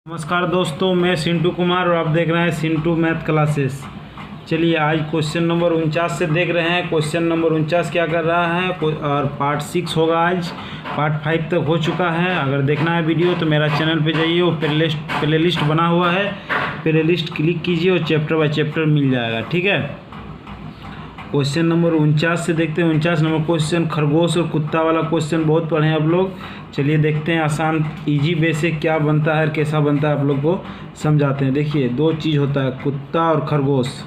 नमस्कार दोस्तों, मैं सिंटू कुमार और आप देख रहे हैं सिंटू मैथ क्लासेस। चलिए आज क्वेश्चन नंबर 49 से देख रहे हैं। क्वेश्चन नंबर 49 क्या कर रहा है और पार्ट 6 होगा। आज पार्ट 5 तक हो चुका है। अगर देखना है वीडियो तो मेरा चैनल पे जाइए, वो प्ले लिस्ट बना हुआ है, प्ले लिस्ट क्लिक कीजिए और चैप्टर बाय चैप्टर मिल जाएगा। ठीक है, क्वेश्चन नंबर 49 से देखते हैं। 49 नंबर क्वेश्चन, खरगोश और कुत्ता वाला क्वेश्चन बहुत पढ़े हैं आप लोग। चलिए देखते हैं आसान इजी वे से क्या बनता है और कैसा बनता है, आप लोग को समझाते हैं। देखिए दो चीज़ होता है, कुत्ता और खरगोश।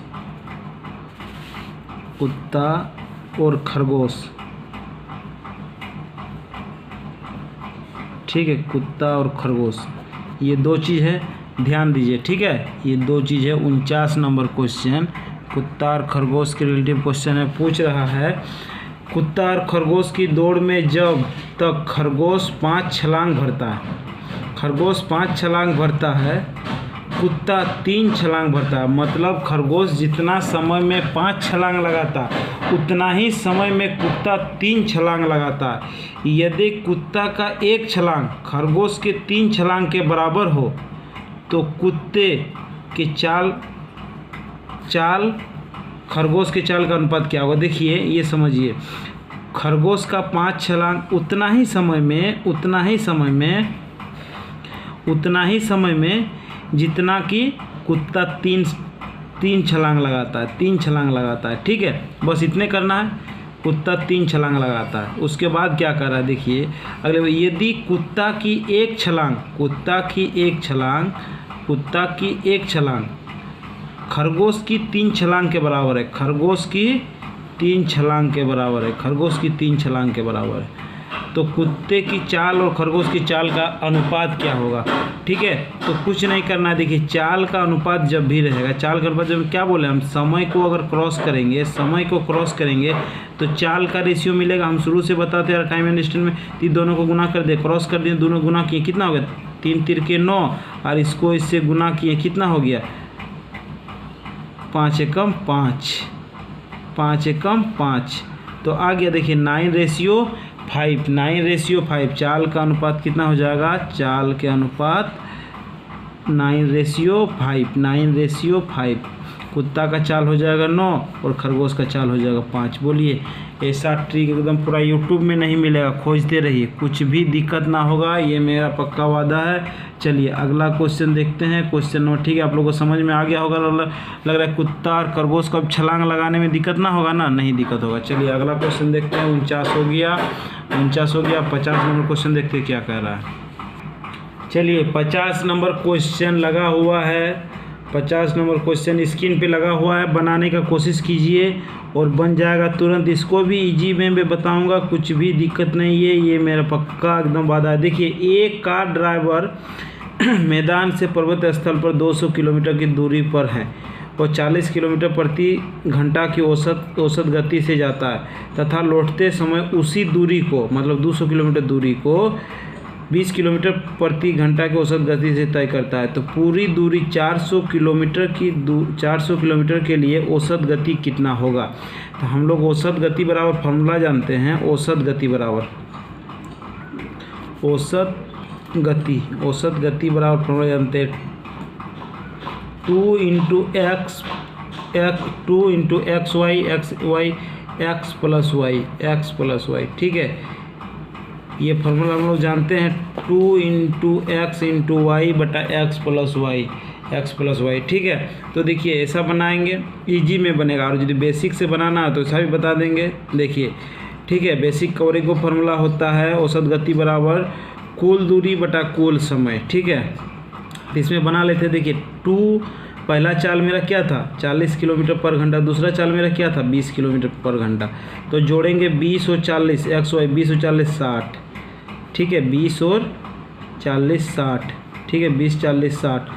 कुत्ता और खरगोश, ठीक है, कुत्ता और खरगोश, ये दो चीज़ है, ध्यान दीजिए। ठीक है, ये दो चीज़ है। 49 नंबर क्वेश्चन कुत्ता और खरगोश के रिलेटिव क्वेश्चन है। पूछ रहा है कुत्ता और खरगोश की दौड़ में जब तक खरगोश 5 छलांग भरता है, खरगोश 5 छलांग भरता है, कुत्ता 3 छलांग भरता है। मतलब खरगोश जितना समय में 5 छलांग लगाता उतना ही समय में कुत्ता 3 छलांग लगाता। यदि कुत्ता का 1 छलांग खरगोश के 3 छलांग के बराबर हो तो कुत्ते की चाल खरगोश के चाल का अनुपात क्या होगा। देखिए ये समझिए, खरगोश का 5 छलांग उतना ही समय में जितना कि कुत्ता 3 छलांग लगाता है, 3 छलांग लगाता है। ठीक है, बस इतने करना है। कुत्ता 3 छलांग लगाता है। उसके बाद क्या कर रहा है, देखिए अगले, यदि कुत्ता की एक छलांग खरगोश की 3 छलांग के बराबर है, खरगोश की 3 छलांग के बराबर है, तो कुत्ते की चाल और खरगोश की चाल का अनुपात क्या होगा। ठीक है, तो कुछ नहीं करना है। देखिए चाल का अनुपात जब भी रहेगा, चाल का अनुपात जब क्या बोले हम, समय को अगर क्रॉस करेंगे तो चाल का रेशियो मिलेगा। हम शुरू से बताते हैं टाइम एंड डिस्टेंस में, तीन दोनों को गुना कर दे, क्रॉस कर दिए, दोनों गुना किए, कितना हो गया 3 3 के 9, और इसको इससे गुना किए, कितना हो गया 5 एकम 5। तो आ गया। देखिए 9:5, चाल का अनुपात कितना हो जाएगा, चाल के अनुपात 9:5। कुत्ता का चाल हो जाएगा 9 और खरगोश का चाल हो जाएगा 5। बोलिए, ऐसा ट्रिक एकदम पूरा यूट्यूब में नहीं मिलेगा, खोजते रहिए, कुछ भी दिक्कत ना होगा, ये मेरा पक्का वादा है। चलिए अगला क्वेश्चन देखते हैं। क्वेश्चन नंबर, ठीक है, आप लोगों को समझ में आ गया होगा लग रहा है। कुत्ता और खरगोश को अब छलांग लगाने में दिक्कत ना होगा ना, नहीं दिक्कत होगा। चलिए अगला क्वेश्चन देखते हैं। 49 हो गया। 50 नंबर क्वेश्चन देखते हैं क्या कह रहा है। चलिए 50 नंबर क्वेश्चन लगा हुआ है। 50 नंबर क्वेश्चन स्क्रीन पे लगा हुआ है, बनाने का कोशिश कीजिए और बन जाएगा तुरंत। इसको भी इजी वे में बताऊंगा, कुछ भी दिक्कत नहीं है, ये मेरा पक्का एकदम वादा है। देखिए एक कार ड्राइवर मैदान से पर्वत स्थल पर 200 किलोमीटर की दूरी पर है और 40 किलोमीटर प्रति घंटा की औसत गति से जाता है तथा लौटते समय उसी दूरी को, मतलब 200 किलोमीटर दूरी को 20 किलोमीटर प्रति घंटा की औसत गति से तय करता है। तो पूरी दूरी 400 किलोमीटर के लिए औसत गति कितना होगा। तो हम लोग औसत गति बराबर फॉर्मूला जानते हैं। औसत गति बराबर फॉर्मूला जानते हैं, 2 into x y x plus y. ठीक है, ये फार्मूला हम लोग जानते हैं, 2 इंटू एक्स इंटू वाई बटा एक्स प्लस वाई। ठीक है, तो देखिए ऐसा बनाएंगे, इजी में बनेगा। और यदि बेसिक से बनाना है तो ऐसा भी बता देंगे। देखिए ठीक है, बेसिक कवरेज को फार्मूला होता है औसत गति बराबर कुल दूरी बटा कुल समय। ठीक है, तो इसमें बना लेते हैं। देखिए 2, पहला चाल मेरा क्या था 40 किलोमीटर पर घंटा, दूसरा चाल मेरा क्या था 20 किलोमीटर पर घंटा। तो जोड़ेंगे 20 और 40, एक्स वाई 20 और 40 60। ठीक है, 20 और 40 60। ठीक है, 20 40 60,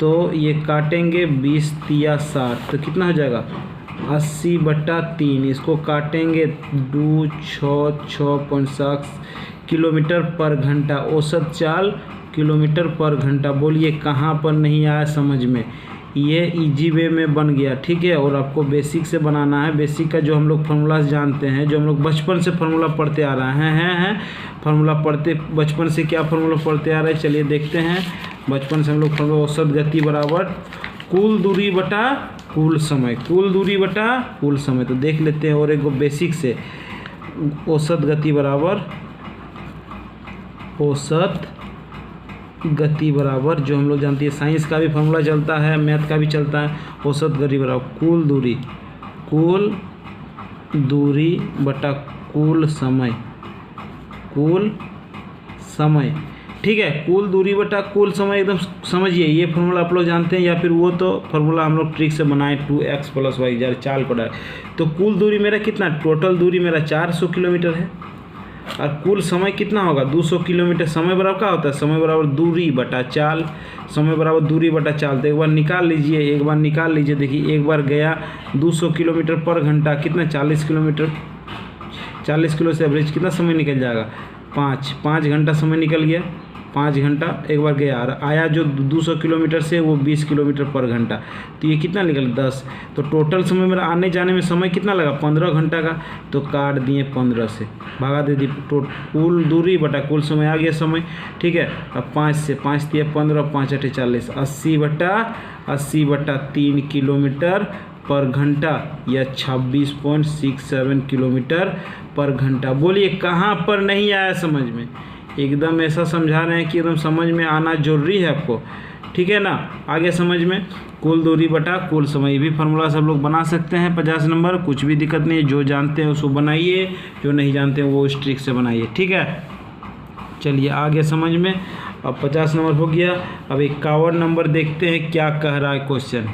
तो ये काटेंगे 20 तिया 60, तो कितना हो जाएगा 80/3। इसको काटेंगे 2 6 6.7 किलोमीटर पर घंटा, औसत चाल किलोमीटर पर घंटा। बोलिए कहाँ पर नहीं आया समझ में, ये इजी वे में बन गया। ठीक है, और आपको बेसिक से बनाना है। बेसिक का जो हम लोग फार्मूलाज जानते हैं, जो हम लोग बचपन से फार्मूला पढ़ते आ रहे हैं फार्मूला पढ़ते बचपन से क्या फार्मूला पढ़ते आ रहे हैं, चलिए देखते हैं। बचपन से हम लोग पढ़े औसत गति बराबर कुल दूरी बटा कुल समय, कुल दूरी बटा कुल समय। तो देख लेते हैं और एक बेसिक से, औसत गति बराबर औसत गति बराबर जो हम लोग जानते हैं, साइंस का भी फॉर्मूला चलता है, मैथ का भी चलता है। औसत गति बराबर कुल दूरी बटा कुल समय, कुल समय। ठीक है, कुल दूरी बटा कुल समय, एकदम समझिए ये फार्मूला आप लोग जानते हैं, या फिर वो तो फार्मूला हम लोग ट्रिक से बनाए 2x + y जरा चाल को डाले। तो कुल दूरी मेरा कितना, टोटल दूरी मेरा 400 किलोमीटर है और कुल समय कितना होगा 200 किलोमीटर। समय बराबर क्या होता है, समय बराबर दूरी बटा चाल, समय बराबर दूरी बटा चाल। तो एक बार निकाल लीजिए, देखिए एक बार गया 200 किलोमीटर पर घंटा, कितना 40 किलोमीटर, 40 किलो से एवरेज कितना समय निकल जाएगा, 5 घंटा समय निकल गया। 5 घंटा एक बार गया और आया जो 200 किलोमीटर से वो 20 किलोमीटर पर घंटा, तो ये कितना निकल 10। तो टोटल समय मेरा आने जाने में समय कितना लगा 15 घंटा का, तो काट दिए 15 से, भागा दे दी कुल दूरी बटा कुल समय, आ गया समय। ठीक है, अब 5 से 5 दिए 15, 5 × 8 = 40, 80 बटा 3 किलोमीटर पर घंटा या 26.67 किलोमीटर पर घंटा। बोलिए कहाँ पर नहीं आया समझ में, एकदम ऐसा समझा रहे हैं कि एकदम समझ में आना जरूरी है आपको। ठीक है ना, आगे समझ में, कुल दूरी बटा कुल समय, ये भी फार्मूला सब लोग बना सकते हैं 50 नंबर, कुछ भी दिक्कत नहीं है। जो जानते हैं उसको बनाइए, जो नहीं जानते हैं वो उस ट्रिक से बनाइए। ठीक है, चलिए आगे समझ में। अब 50 नंबर हो गया, अब 51 नंबर देखते हैं क्या कह रहा है क्वेश्चन।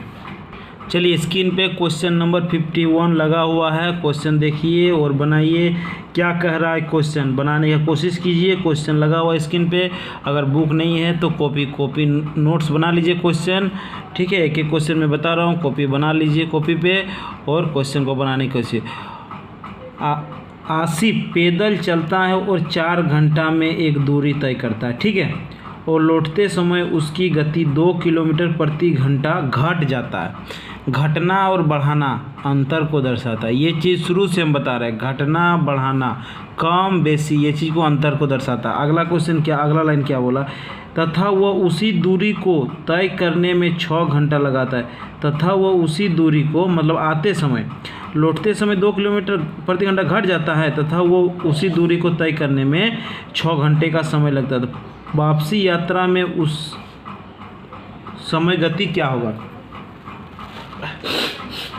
चलिए स्क्रीन पे क्वेश्चन नंबर 51 लगा हुआ है, क्वेश्चन देखिए और बनाइए। क्या कह रहा है क्वेश्चन, बनाने की कोशिश कीजिए। क्वेश्चन लगा हुआ है स्क्रीन पे, अगर बुक नहीं है तो कॉपी नोट्स बना लीजिए क्वेश्चन। ठीक है, एक एक क्वेश्चन मैं बता रहा हूँ, कॉपी बना लीजिए कॉपी पे और क्वेश्चन को बनाने की कोशिश। आसिफ पैदल चलता है और 4 घंटा में एक दूरी तय करता है। ठीक है, और लौटते समय उसकी गति 2 किलोमीटर प्रति घंटा घट जाता है। घटना और बढ़ाना अंतर को दर्शाता है, ये चीज़ शुरू से हम बता रहे हैं, घटना बढ़ाना कम बेसी ये चीज़ को अंतर को दर्शाता है। अगला क्वेश्चन क्या, अगला लाइन क्या बोला, तथा वह उसी दूरी को तय करने में 6 घंटा लगाता है। तथा वह उसी दूरी को मतलब आते समय, लौटते समय 2 किलोमीटर प्रति घंटा घट जाता है, तथा वो उसी दूरी को तय करने में 6 घंटे का समय लगता है। तो वापसी यात्रा में उस समय गति क्या होगा।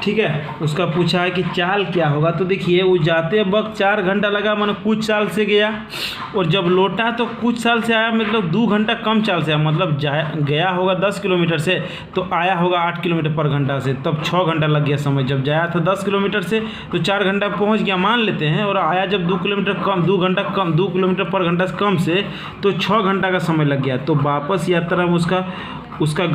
ठीक है, उसका पूछा है कि चाल क्या होगा। तो देखिए वो जाते वक्त 4 घंटा लगा, मानो कुछ चाल से गया, और जब लौटा तो कुछ चाल से आया, मतलब 2 घंटा कम चाल से आया। मतलब गया होगा 10 किलोमीटर से तो आया होगा 8 किलोमीटर पर घंटा से, तब 6 घंटा लग गया समय। जब जाया था 10 किलोमीटर से तो 4 घंटा पहुंच गया मान लेते हैं, और आया जब 2 किलोमीटर कम, 2 घंटा कम, 2 किलोमीटर पर घंटा से कम से, तो 6 घंटा का समय लग गया। तो वापस यात्रा में उसका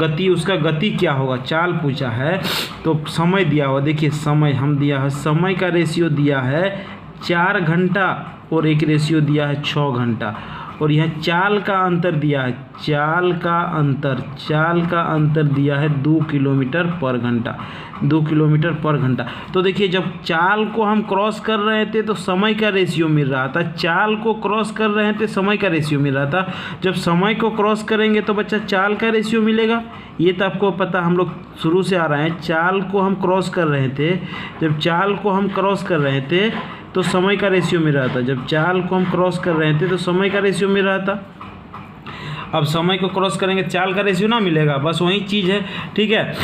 गति क्या होगा, चाल पूछा है तो समय दिया हुआ। देखिए समय हम दिया है, समय का रेशियो दिया है 4 घंटा और एक रेशियो दिया है 6 घंटा, और यह चाल का अंतर दिया है, चाल का अंतर दिया है 2 किलोमीटर पर घंटा, 2 किलोमीटर पर घंटा। तो देखिए जब चाल को हम क्रॉस कर रहे थे तो समय का रेशियो मिल रहा था, चाल को क्रॉस कर रहे थे समय का रेशियो मिल रहा था। जब समय को क्रॉस करेंगे तो बच्चा चाल का रेशियो मिलेगा, ये तो आपको पता, हम लोग शुरू से आ रहे हैं। चाल को हम क्रॉस कर रहे थे, जब चाल को हम क्रॉस कर रहे थे तो समय का रेशियो मिल रहा था, जब चाल को हम क्रॉस कर रहे थे तो समय का रेशियो मिल रहा था। अब समय को क्रॉस करेंगे चाल का रेशियो ना मिलेगा, बस वही चीज़ है। ठीक है,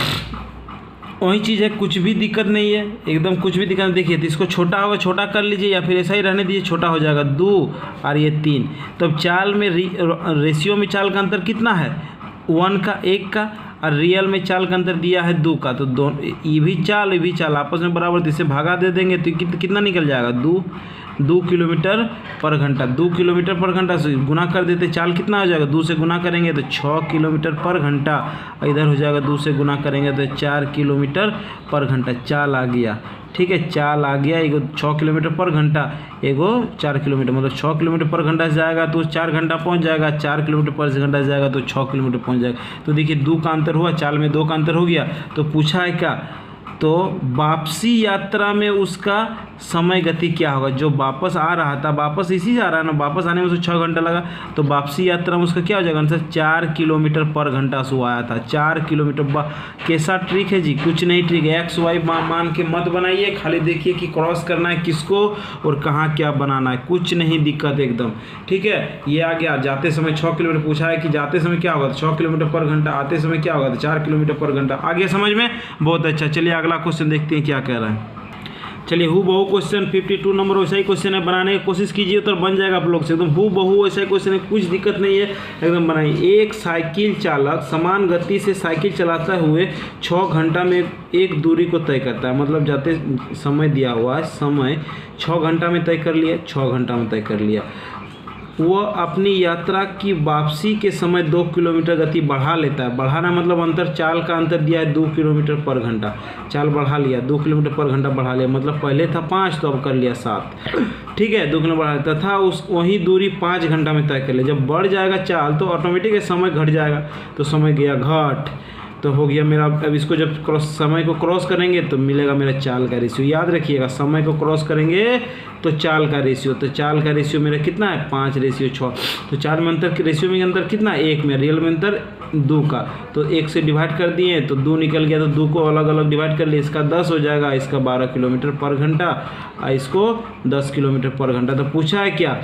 वही चीज़ है, कुछ भी दिक्कत नहीं है, एकदम कुछ भी दिक्कत नहीं। देखिए तो इसको छोटा होगा छोटा कर लीजिए, या फिर ऐसा ही रहने दीजिए, छोटा हो जाएगा 2 और ये 3। तब चाल में रेशियो में चाल का अंतर कितना है, 1 का 1 का, और रियल में चाल का अंतर दिया है 2 का। तो ये भी चाल आपस में बराबर, तो इसे भागा दे देंगे तो कितना निकल जाएगा, 2 किलोमीटर पर घंटा। 2 किलोमीटर पर घंटा से गुना कर देते, चाल कितना हो जाएगा, 2 से गुना करेंगे तो 6 किलोमीटर पर घंटा, इधर हो जाएगा 2 से गुना करेंगे तो 4 किलोमीटर पर घंटा। चाल आ गया, ठीक है, चाल आ गया, एगो 6 किलोमीटर पर घंटा, एगो 4 किलोमीटर, मतलब 6 किलोमीटर पर घंटा से जाएगा तो 4 घंटा पहुंच जाएगा, 4 किलोमीटर पर घंटा से जाएगा तो 6 किलोमीटर पहुंच जाएगा। तो देखिए 2 का अंतर हुआ, चाल में 2 का अंतर हो गया। तो पूछा है क्या, तो वापसी यात्रा में उसका समय गति क्या होगा। जो वापस आ रहा था, वापस इसी से आ रहा है ना, वापस आने में उसको 6 घंटा लगा, तो वापसी यात्रा में उसका क्या हो जाएगा आंसर 4 किलोमीटर पर घंटा से आया था। 4 किलोमीटर। कैसा ट्रिक है जी, कुछ नहीं ट्रिक है। एक्स वाई मान के मत बनाइए, खाली देखिए कि क्रॉस करना है किसको और कहाँ क्या बनाना है, कुछ नहीं दिक्कत एकदम। ठीक है, ये आ गया। जाते समय 6 किलोमीटर पूछा है कि जाते समय क्या होगा, 6 किलोमीटर पर घंटा, आते समय क्या होगा, 4 किलोमीटर पर घंटा। आगे समझ में, बहुत अच्छा। चलिए अगला क्वेश्चन देखते हैं क्या कह रहा है। चलिए हु बहु क्वेश्चन 52 नंबर वैसा ही क्वेश्चन है, बनाने की कोशिश कीजिए तो बन जाएगा आप लोग से एकदम हु बहु वैसा ही क्वेश्चन है, कुछ दिक्कत नहीं है, एकदम बनाइए। एक साइकिल चालक समान गति से साइकिल चलाते हुए 6 घंटा में एक दूरी को तय करता है। मतलब जाते समय दिया हुआ है, समय 6 घंटा में तय कर लिया, 6 घंटा में तय कर लिया। वह अपनी यात्रा की वापसी के समय 2 किलोमीटर गति बढ़ा लेता है। बढ़ाना मतलब अंतर, चाल का अंतर दिया है 2 किलोमीटर पर घंटा, चाल बढ़ा लिया, 2 किलोमीटर पर घंटा बढ़ा लिया, मतलब पहले था 5 तो अब कर लिया 7। ठीक है, 2 किलोमीटर बढ़ा तथा उस वही दूरी 5 घंटा में तय कर लिया। जब बढ़ जाएगा चाल तो ऑटोमेटिक समय घट जाएगा, तो समय गया घट, तो हो गया मेरा। अब इसको जब समय को क्रॉस करेंगे तो मिलेगा मेरा चाल का रेशियो। याद रखिएगा, समय को क्रॉस करेंगे तो चाल का रेशियो, तो चाल का रेशियो मेरा कितना है 5:6। तो चाल में अंतर, रेशियो में अंतर कितना, 1 में, रियल में अंतर 2 का, तो 1 से डिवाइड कर दिए तो 2 निकल गया, तो 2 को अलग अलग डिवाइड कर लिए, इसका 10 हो जाएगा, इसका 12 किलोमीटर पर घंटा, इसको 10 किलोमीटर पर घंटा। तो पूछा है क्या,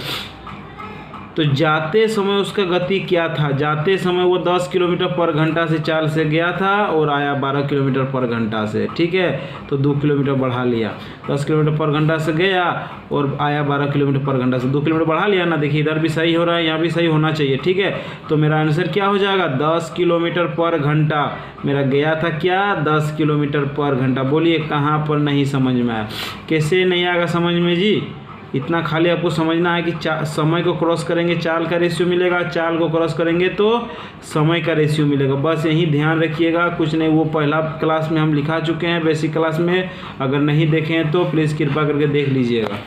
तो जाते समय उसका गति क्या था। जाते समय वो 10 किलोमीटर पर घंटा से चाल से गया था और आया 12 किलोमीटर पर घंटा से। ठीक है, तो 2 किलोमीटर बढ़ा लिया, 10 किलोमीटर पर घंटा से गया और आया 12 किलोमीटर पर घंटा से, 2 किलोमीटर बढ़ा लिया ना। देखिए इधर भी सही हो रहा है, यहाँ भी सही होना चाहिए। ठीक है, तो मेरा आंसर क्या हो जाएगा 10 किलोमीटर पर घंटा। मेरा गया था क्या 10 किलोमीटर पर घंटा। बोलिए कहाँ पर नहीं समझ में आया, कैसे नहीं आएगा समझ में जी। इतना खाली आपको समझना है कि समय को क्रॉस करेंगे चाल का रेशियो मिलेगा, चाल को क्रॉस करेंगे तो समय का रेशियो मिलेगा। बस यही ध्यान रखिएगा, कुछ नहीं। वो पहला क्लास में हम लिखा चुके हैं, बेसिक क्लास में, अगर नहीं देखे हैं तो प्लीज़ कृपा करके देख लीजिएगा।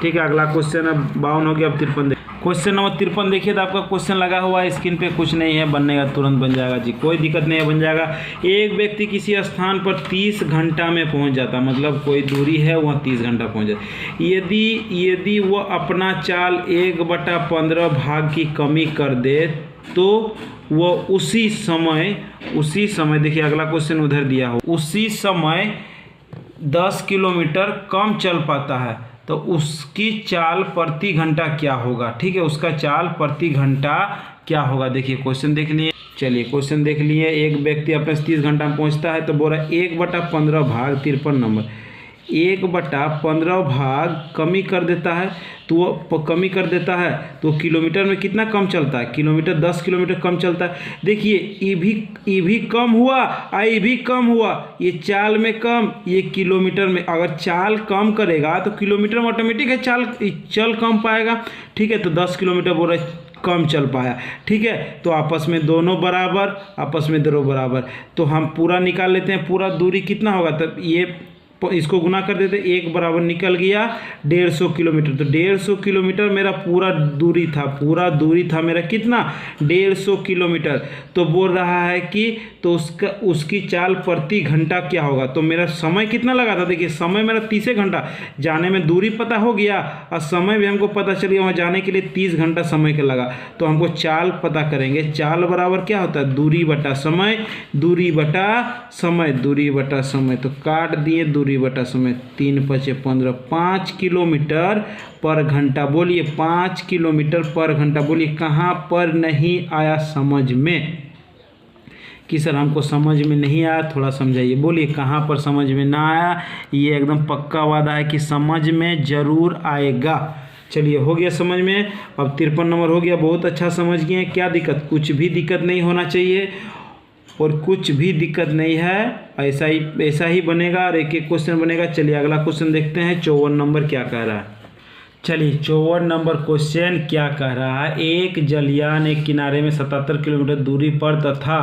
ठीक है, अगला क्वेश्चन है 52 हो गया, अब 53 क्वेश्चन नंबर 53 देखिए, तो आपका क्वेश्चन लगा हुआ है स्क्रीन पे, कुछ नहीं है, बनने का तुरंत बन जाएगा जी, कोई दिक्कत नहीं है, बन जाएगा। एक व्यक्ति किसी स्थान पर 30 घंटा में पहुंच जाता, मतलब कोई दूरी है वहाँ 30 घंटा पहुंच जाता। यदि वह अपना चाल 1/15 भाग की कमी कर दे तो वह उसी समय देखिए अगला क्वेश्चन उधर दिया हो, उसी समय 10 किलोमीटर कम चल पाता है, तो उसकी चाल प्रति घंटा क्या होगा। ठीक है, उसका चाल प्रति घंटा क्या होगा। देखिए क्वेश्चन देख लिए, चलिए क्वेश्चन देख लिए। एक व्यक्ति अपने 30 घंटा में पहुंचता है, तो बोल रहा है 1/15 भाग 53 नंबर, 1/15 भाग कमी कर देता है, तो वो कमी कर देता है तो किलोमीटर में कितना कम चलता है, किलोमीटर 10 किलोमीटर कम चलता है। देखिए ई भी कम हुआ, आई भी कम हुआ, ये चाल में कम, ये किलोमीटर में। अगर चाल कम करेगा तो किलोमीटर में ऑटोमेटिक है चाल चल कम पाएगा। ठीक है, तो 10 किलोमीटर बोल रहा है कम चल पाया। ठीक है, तो आपस में दोनों बराबर, आपस में दोनों बराबर, तो हम पूरा निकाल लेते हैं। पूरा दूरी कितना होगा, तब ये इसको गुना कर देते, 1 बराबर निकल गया 150 किलोमीटर। तो 150 किलोमीटर मेरा पूरा दूरी था, पूरा दूरी था मेरा कितना 150 किलोमीटर। तो बोल रहा है कि तो उसकी चाल प्रति घंटा क्या होगा। तो मेरा समय कितना लगा था, देखिए समय मेरा 30 घंटा, जाने में दूरी पता हो गया और समय भी हमको पता चल गया, वहाँ जाने के लिए 30 घंटा समय का लगा। तो हमको चाल पता करेंगे, चाल बराबर क्या होता है दूरी बटा समय, दूरी बटा समय, दूरी बटा समय। तो काट दिए दूरी बटा समय, 3×5 = 15, 5 किलोमीटर पर घंटा। बोलिए 5 किलोमीटर पर घंटा। बोलिए कहाँ पर नहीं आया समझ में कि सर हमको समझ में नहीं आया, थोड़ा समझाइए। बोलिए कहाँ पर समझ में ना आया, ये एकदम पक्का वादा है कि समझ में ज़रूर आएगा। चलिए हो गया समझ में। अब 53 नंबर हो गया, बहुत अच्छा समझ गए। क्या दिक्कत, कुछ भी दिक्कत नहीं होना चाहिए और कुछ भी दिक्कत नहीं है, ऐसा ही बनेगा और एक एक क्वेश्चन बनेगा। चलिए अगला क्वेश्चन देखते हैं, 54 नंबर क्या कह रहा है। चलिए 54 नंबर क्वेश्चन क्या कह रहा है। एक जलयान एक किनारे में 77 किलोमीटर दूरी पर तथा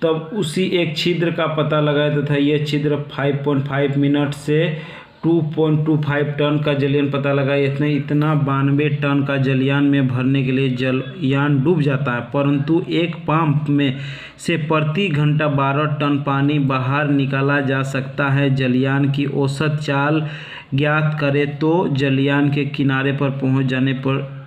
तब उसी एक छिद्र का पता लगाया तथा यह छिद्र 5.5 मिनट से 2.25 टन का जलयान पता लगा। इतना 92 टन का जलयान में भरने के लिए जलयान डूब जाता है, परंतु एक पंप में से प्रति घंटा 12 टन पानी बाहर निकाला जा सकता है। जलयान की औसत चाल ज्ञात करें तो जलयान के किनारे पर पहुंच जाने पर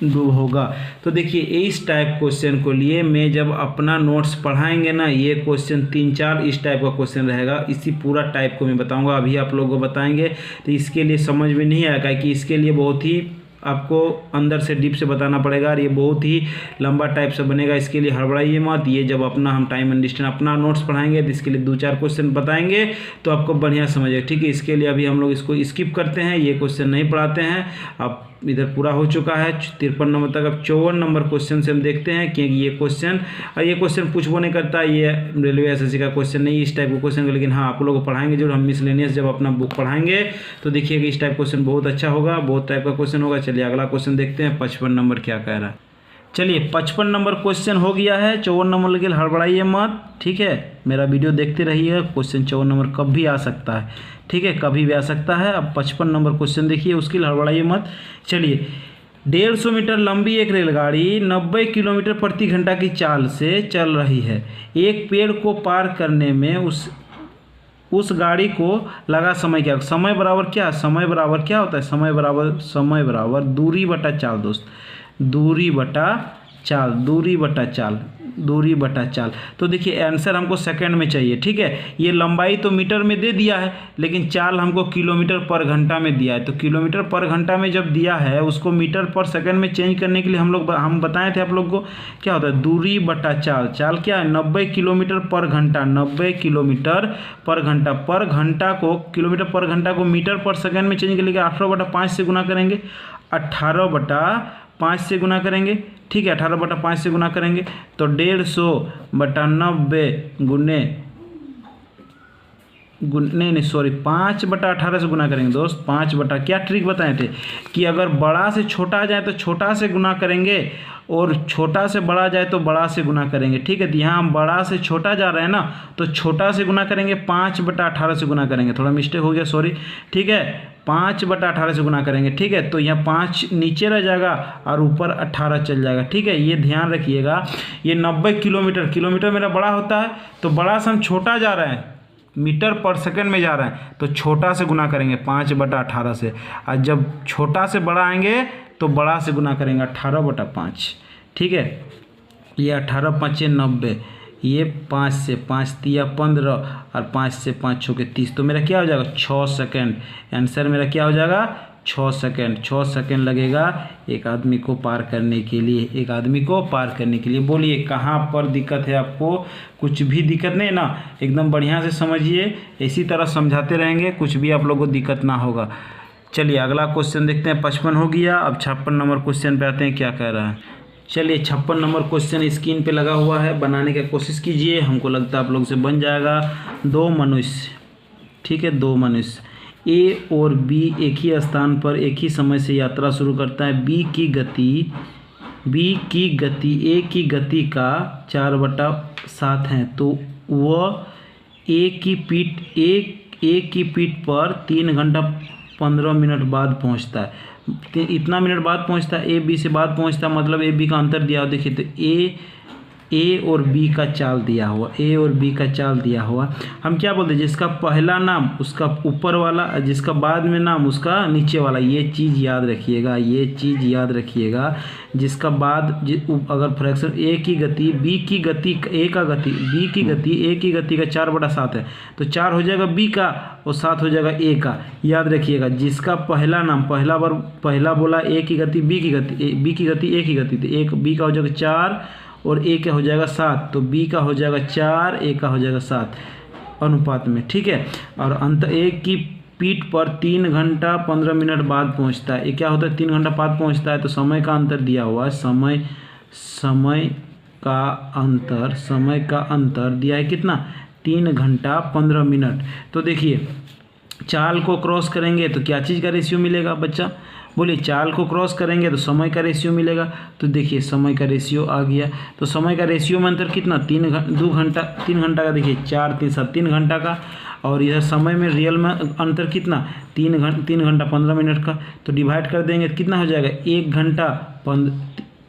डूब होगा। तो देखिए इस टाइप क्वेश्चन को लिए मैं जब अपना नोट्स पढ़ाएंगे ना, ये क्वेश्चन 3-4 इस टाइप का क्वेश्चन रहेगा। इसी पूरा टाइप को मैं बताऊंगा, अभी आप लोगों को बताएंगे तो इसके लिए समझ में नहीं आएगा कि इसके लिए बहुत ही आपको अंदर से डीप से बताना पड़ेगा और ये बहुत ही लंबा टाइप से बनेगा। इसके लिए हड़बड़ाइए मत। ये जब अपना हम टाइम एंड डिस्टेंस अपना नोट्स पढ़ाएंगे तो इसके लिए 2-4 क्वेश्चन बताएंगे तो आपको बढ़िया समझेगा, ठीक है। इसके लिए अभी हम लोग इसको स्किप करते हैं, ये क्वेश्चन नहीं पढ़ाते हैं। अब इधर पूरा हो चुका है 53 नंबर तक। अब 54 नंबर क्वेश्चन से हम देखते हैं कि ये क्वेश्चन पूछबो नहीं करता, ये रेलवे एसएससी का क्वेश्चन नहीं इस टाइप का क्वेश्चन, लेकिन हाँ आप लोग को पढ़ाएंगे जरूर। हम मिसलेनियस जब अपना बुक पढ़ाएंगे तो देखिएगा इस टाइप क्वेश्चन बहुत अच्छा होगा, बहुत टाइप का क्वेश्चन होगा। चलिए अगला क्वेश्चन देखते हैं 55 नंबर क्या कह रहा है। चलिए 55 नंबर क्वेश्चन हो गया है। 54 नंबर लेकिन हड़बड़ाइए मत, ठीक है। मेरा वीडियो देखते रहिए। क्वेश्चन 54 नंबर कब भी आ सकता है, ठीक है, कभी भी आ सकता है। अब 55 नंबर क्वेश्चन देखिए, उसकी हड़बड़ाइए मत। चलिए 150 मीटर लंबी एक रेलगाड़ी 90 किलोमीटर प्रति घंटा की चाल से चल रही है। एक पेड़ को पार करने में उस गाड़ी को लगा समय क्या? समय बराबर क्या? समय बराबर क्या होता है? समय बराबर दूरी बटा चाल दोस्त, दूरी बटा चाल। तो देखिए आंसर हमको सेकंड में चाहिए, ठीक है। ये लंबाई तो मीटर में दे दिया है, लेकिन चाल हमको किलोमीटर पर घंटा में दिया है। तो किलोमीटर पर घंटा में जब दिया है, उसको मीटर पर सेकंड में चेंज करने के लिए हम बताए थे आप लोग को क्या होता है, दूरी बटा चाल। चाल क्या है? 90 किलोमीटर पर घंटा, 90 किलोमीटर पर घंटा। पर घंटा को किलोमीटर पर घंटा को मीटर पर सेकंड में चेंज करने के लिए 18/5 से गुना करेंगे, 18/5 से गुना करेंगे, ठीक है। 18/5 से गुना करेंगे तो 150/90 5/18 से गुना करेंगे दोस्त। 5 क्या ट्रिक बताए थे कि अगर बड़ा से छोटा आ जाए तो छोटा से गुना करेंगे और छोटा से बड़ा जाए तो बड़ा से गुना करेंगे, ठीक है। तो यहाँ हम बड़ा से छोटा जा रहे हैं ना, तो छोटा से गुना करेंगे, 5/18 से गुना करेंगे। थोड़ा मिस्टेक हो गया, सॉरी, ठीक है। 5/18 से गुना करेंगे, ठीक है। तो यहाँ 5 नीचे रह जाएगा और ऊपर 18 चल जाएगा, ठीक है। ये ध्यान रखिएगा। ये 90 किलोमीटर मेरा बड़ा होता है, तो बड़ा से हम छोटा जा रहे हैं, मीटर पर सेकंड में जा रहे हैं, तो छोटा से गुना करेंगे 5/18 से। और जब छोटा से बड़ा आएंगे तो बड़ा से गुना करेंगे 18/5, ठीक है। ये 18×5 = 90, ये 5 से 5 तिया 15 और 5 से 5 छके 30। तो मेरा क्या हो जाएगा? 6 सेकंड। आंसर मेरा क्या हो जाएगा? 6 सेकंड। 6 सेकंड लगेगा एक आदमी को पार करने के लिए। बोलिए कहाँ पर दिक्कत है आपको? कुछ भी दिक्कत नहीं ना, एकदम बढ़िया से समझिए। इसी तरह समझाते रहेंगे, कुछ भी आप लोगों को दिक्कत ना होगा। चलिए अगला क्वेश्चन देखते हैं। 55 हो गया। अब 56 नंबर क्वेश्चन पे आते हैं, क्या कह रहा है। चलिए 56 नंबर क्वेश्चन स्क्रीन पे लगा हुआ है, बनाने की कोशिश कीजिए। हमको लगता है आप लोग से बन जाएगा। 2 मनुष्य, ठीक है, 2 मनुष्य ए और बी एक ही स्थान पर एक ही समय से यात्रा शुरू करता है। बी की गति ए की गति का 4/7 है, तो वह ए की पीठ पर 3 घंटा 15 मिनट बाद पहुंचता है। इतना मिनट बाद पहुंचता है, ए बी से बाद पहुंचता है, मतलब ए बी का अंतर दिया हुआ। देखिए तो ए और बी का चाल दिया हुआ। हम क्या बोलते हैं, जिसका पहला नाम उसका ऊपर वाला, जिसका बाद में नाम उसका नीचे वाला। ये चीज़ याद रखिएगा। जिसका बाद अगर फ्रैक्शन ए की गति बी की गति ए का गति का 4/7 है, तो 4 हो जाएगा बी का और 7 हो जाएगा ए का। याद रखिएगा, जिसका पहला नाम पहला बोला ए की गति बी की गति ए की गति, तो एक बी का हो जाएगा 4 और ए का हो जाएगा 7, तो बी का हो जाएगा 4, ए का हो जाएगा 7 अनुपात में, ठीक है। और अंत ए की पीठ पर 3 घंटा 15 मिनट बाद पहुंचता है। ये क्या होता है? 3 घंटा बाद पहुंचता है, तो समय का अंतर दिया हुआ है। समय का अंतर दिया है कितना? 3 घंटा 15 मिनट। तो देखिए चाल को क्रॉस करेंगे तो क्या चीज़ का रेशियो मिलेगा बच्चा? बोलिए, चाल को क्रॉस करेंगे तो समय का रेशियो मिलेगा। तो देखिए समय का रेशियो आ गया। तो समय का रेशियो में अंतर कितना? 3 घंटा का। देखिए 4 3 7 3 घंटा का। और इधर समय में रियल में अंतर कितना 3 घंटा 15 मिनट का, तो डिवाइड कर देंगे कितना हो जाएगा 1 घंटा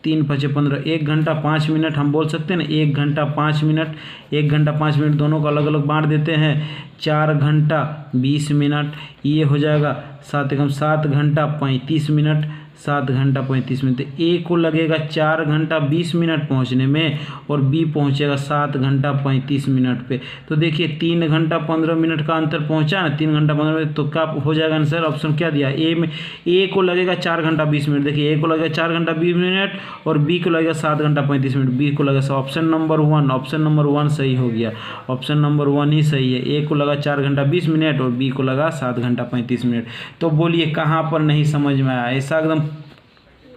3 5 15, 1 घंटा 5 मिनट हम बोल सकते हैं ना, 1 घंटा 5 मिनट, 1 घंटा 5 मिनट दोनों को अलग अलग बांट देते हैं, 4 घंटा 20 मिनट, ये हो जाएगा 7 घंटा 35 मिनट, 7 घंटा 35 मिनट। ए को लगेगा 4 घंटा 20 मिनट पहुंचने में और बी पहुंचेगा 7 घंटा 35 मिनट पे। तो देखिए 3 घंटा 15 मिनट का अंतर पहुंचा ना, 3 घंटा 15 मिनट, तो क्या हो जाएगा आंसर? ऑप्शन क्या दिया ए में? ए को लगेगा 4 घंटा 20 मिनट, देखिए ए को लगेगा 4 घंटा 20 मिनट और बी को लगेगा 7 घंटा 35 मिनट, बी को लगेगा ऑप्शन नंबर 1, ऑप्शन नंबर 1 सही हो गया, ऑप्शन नंबर 1 ही सही है। ए को लगा 4 घंटा 20 मिनट और बी को लगा 7 घंटा 35 मिनट। तो बोलिए कहाँ पर नहीं समझ में आया? ऐसा एकदम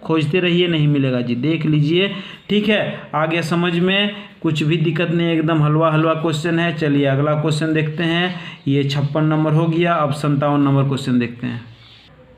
खोजते रहिए, नहीं मिलेगा जी, देख लीजिए, ठीक है। आगे समझ में कुछ भी दिक्कत नहीं, एकदम हलवा हलवा क्वेश्चन है। चलिए अगला क्वेश्चन देखते हैं, ये 56 नंबर हो गया। अब 57 नंबर क्वेश्चन देखते हैं।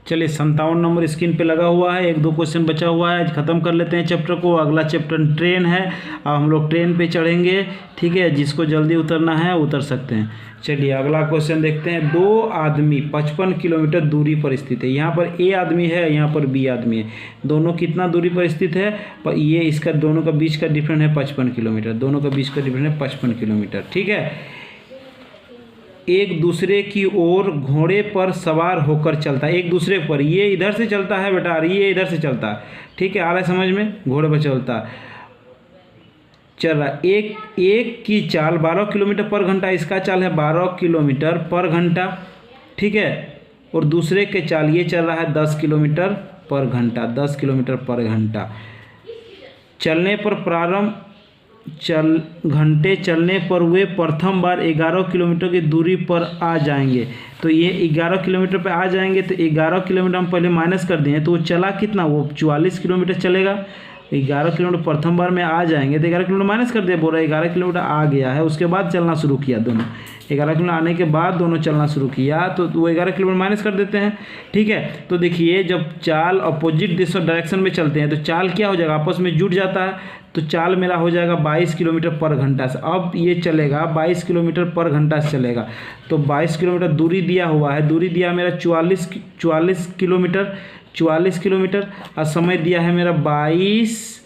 चलिए 57 नंबर स्क्रीन पे लगा हुआ है, 1-2 क्वेश्चन बचा हुआ है, ख़त्म कर लेते हैं चैप्टर को। अगला चैप्टर ट्रेन है, अब हम लोग ट्रेन पे चढ़ेंगे, ठीक है। जिसको जल्दी उतरना है उतर सकते हैं। चलिए अगला क्वेश्चन देखते हैं। 2 आदमी 55 किलोमीटर दूरी पर स्थित है। यहाँ पर ए आदमी है, यहाँ पर बी आदमी है, दोनों कितना दूरी पर स्थित है? पर ये इसका दोनों का बीच का डिफरेंस है 55 किलोमीटर, दोनों का बीच का डिफरेंस है 55 किलोमीटर, ठीक है। एक दूसरे की ओर घोड़े पर सवार होकर चलता है, एक दूसरे पर, ये इधर से चलता है बेटा, ये इधर से चलता है, ठीक है। आ रहा है समझ में? घोड़े पर चलता है, चल रहा है। एक की चाल 12 किलोमीटर पर घंटा, इसका चाल है 12 किलोमीटर पर घंटा, ठीक है। और दूसरे के चाल ये चल रहा है 10 किलोमीटर पर घंटा, 10 किलोमीटर पर घंटा। चलने पर प्रारंभ घंटे चलने पर वे प्रथम बार 11 किलोमीटर की दूरी पर आ जाएंगे। तो ये 11 किलोमीटर पे आ जाएंगे, तो 11 किलोमीटर हम पहले माइनस कर दें, तो वो चला कितना? वो 44 किलोमीटर चलेगा। 11 किलोमीटर प्रथम बार में आ जाएंगे, तो 11 किलोमीटर माइनस कर दिया, बोल रहा है 11 किलोमीटर आ गया है। उसके बाद चलना शुरू किया दोनों, 11 किलोमीटर आने के बाद दोनों चलना शुरू किया, तो वो 11 किलोमीटर माइनस कर देते हैं, ठीक है। तो देखिए जब चाल अपोजिट डायरेक्शन में चलते हैं तो चाल क्या हो जाएगा? आपस में जुड़ जाता है, तो चाल मेरा हो जाएगा 22 किलोमीटर पर घंटा से। अब ये चलेगा 22 किलोमीटर पर घंटा से चलेगा, तो 22 किलोमीटर दूरी दिया हुआ है, दूरी दिया मेरा 44 किलोमीटर और समय दिया है मेरा 22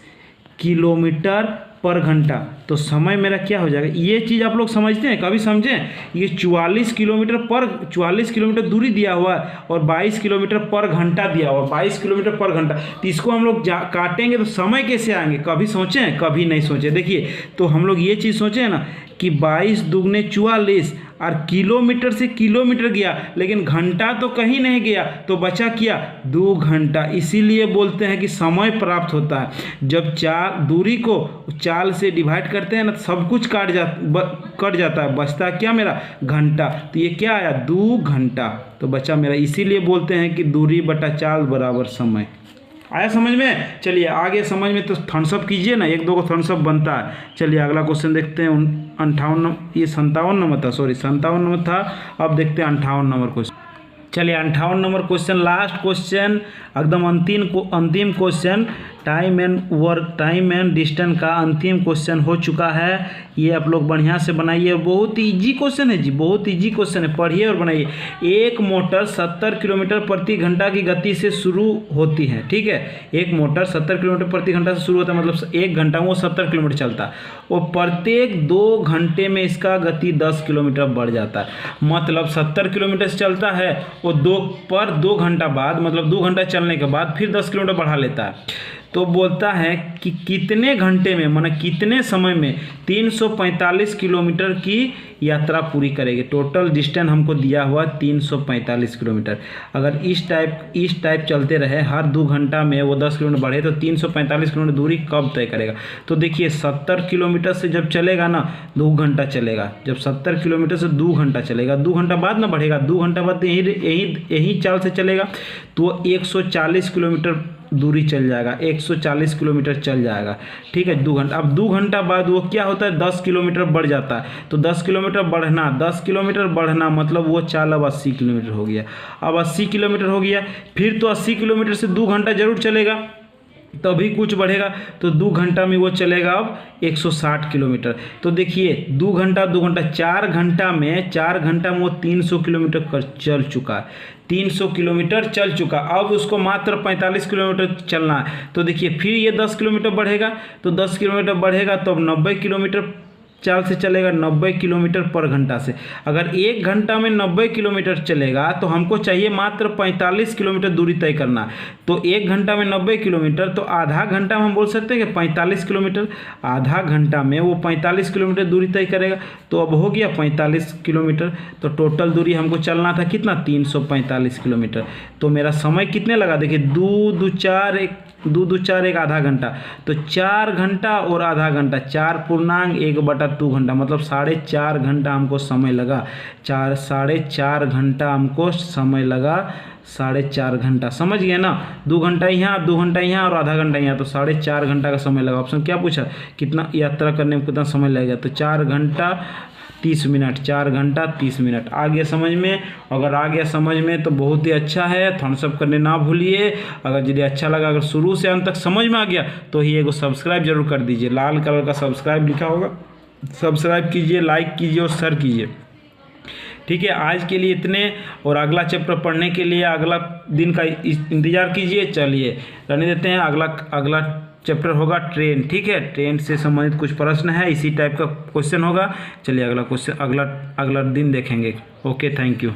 किलोमीटर पर घंटा। तो समय मेरा क्या हो जाएगा? ये चीज़ आप लोग समझते हैं, कभी समझें? ये 44 किलोमीटर दूरी दिया हुआ है और 22 किलोमीटर पर घंटा दिया हुआ है, 22 किलोमीटर पर घंटा। तो इसको हम लोग काटेंगे तो समय कैसे आएंगे? कभी सोचें? कभी नहीं सोचे। देखिए तो हम लोग ये चीज़ सोचें ना कि 22 दूगने 44 और किलोमीटर से किलोमीटर गया, लेकिन घंटा तो कहीं नहीं गया, तो बचा क्या? 2 घंटा। इसीलिए बोलते हैं कि समय प्राप्त होता है जब दूरी को चाल से डिवाइड करते हैं ना, सब कुछ कट जाता है, बचता क्या मेरा? घंटा। तो ये क्या आया? 2 घंटा तो बचा मेरा। इसीलिए बोलते हैं कि दूरी बटा चाल बराबर समय। आया समझ में? चलिए आगे समझ में तो थम्सअप कीजिए ना, 1-2 को थम्सअप बनता है। चलिए अगला क्वेश्चन देखते हैं। 57 नंबर था, सॉरी 57 नंबर था। अब देखते हैं 58 नंबर क्वेश्चन। चलिए 58 नंबर क्वेश्चन, लास्ट क्वेश्चन, एकदम अंतिम क्वेश्चन, टाइम एंड डिस्टेंस का अंतिम क्वेश्चन हो चुका है। ये आप लोग बढ़िया से बनाइए, बहुत इजी क्वेश्चन है जी, बहुत इजी क्वेश्चन है, पढ़िए और बनाइए। एक मोटर 70 किलोमीटर प्रति घंटा की गति से शुरू होती है, ठीक है। एक मोटर 70 किलोमीटर प्रति घंटा से शुरू होता है, मतलब 1 घंटा में वो 70 किलोमीटर चलता है और प्रत्येक 2 घंटे में इसका गति 10 किलोमीटर बढ़ जाता है। मतलब 70 किलोमीटर से चलता है और 2 घंटा बाद, मतलब 2 घंटा चलने के बाद फिर 10 किलोमीटर बढ़ा लेता है। तो बोलता है कि कितने घंटे में, माने कितने समय में 345 किलोमीटर की यात्रा पूरी करेगी। टोटल डिस्टेंस हमको दिया हुआ 345 किलोमीटर। अगर इस टाइप चलते रहे, हर 2 घंटा में वो 10 किलोमीटर बढ़े, तो 345 किलोमीटर दूरी कब तय करेगा? तो देखिए 70 किलोमीटर से जब चलेगा ना 2 घंटा चलेगा, जब 70 किलोमीटर से 2 घंटा चलेगा, 2 घंटा बाद ना बढ़ेगा, 2 घंटा बाद यही चाल से चलेगा, तो 140 किलोमीटर दूरी चल जाएगा, 140 किलोमीटर चल जाएगा, ठीक है। 2 घंटा, अब 2 घंटा बाद वो क्या होता है? 10 किलोमीटर बढ़ जाता है। तो 10 किलोमीटर बढ़ना मतलब वो चाल अब 80 किलोमीटर हो गया। अब 80 किलोमीटर हो गया, फिर तो 80 किलोमीटर से 2 घंटा जरूर चलेगा, तभी कुछ बढ़ेगा। तो 2 घंटा में वो चलेगा अब 160 किलोमीटर। तो देखिए 2 घंटा 4 घंटा में 4 घंटा में वो 300 किलोमीटर चल चुका है, 300 किलोमीटर चल चुका। अब उसको मात्र 45 किलोमीटर चलना है। तो देखिए फिर ये 10 किलोमीटर बढ़ेगा, तो 10 किलोमीटर बढ़ेगा तो अब 90 किलोमीटर चाल से चलेगा, 90 किलोमीटर पर घंटा से। अगर 1 घंटा में 90 किलोमीटर चलेगा तो हमको चाहिए मात्र 45 किलोमीटर दूरी तय करना। तो 1 घंटा में 90 किलोमीटर, तो आधा घंटा में हम बोल सकते हैं कि 45 किलोमीटर, आधा घंटा में वो 45 किलोमीटर दूरी तय करेगा। तो अब हो गया 45 किलोमीटर। तो टोटल दूरी हमको चलना था कितना, 345 किलोमीटर। तो मेरा समय कितने लगा, देखिए 2 2 4 1 आधा घंटा, तो 4 घंटा और आधा घंटा, 4.1/2 घंटा, मतलब 4.5 घंटा हमको समय लगा। 4.5 घंटा हमको समय लगा, 4.5 घंटा, समझ गए ना। 2 घंटा यहाँ, 2 घंटा यहाँ और आधा घंटा यहाँ, तो 4.5 घंटा का समय लगा। ऑप्शन क्या पूछा, कितना यात्रा करने में कितना समय लगेगा, तो 4 घंटा 30 मिनट, 4 घंटा 30 मिनट। आ गया समझ में? अगर आ गया समझ में तो बहुत ही अच्छा है, थम्स अप करने ना भूलिए। अगर यदि अच्छा लगा, अगर शुरू से अंत तक समझ में आ गया तो ही एगो सब्सक्राइब जरूर कर दीजिए, लाल कलर का सब्सक्राइब लिखा होगा, सब्सक्राइब कीजिए, लाइक कीजिए और शेयर कीजिए। ठीक है, आज के लिए इतने, और अगला चैप्टर पढ़ने के लिए अगला दिन का इंतज़ार कीजिए। चलिए रहने देते हैं, अगला चैप्टर होगा ट्रेन। ठीक है, ट्रेन से संबंधित कुछ प्रश्न है, इसी टाइप का क्वेश्चन होगा। चलिए अगला क्वेश्चन अगला दिन देखेंगे। Okay, thank you.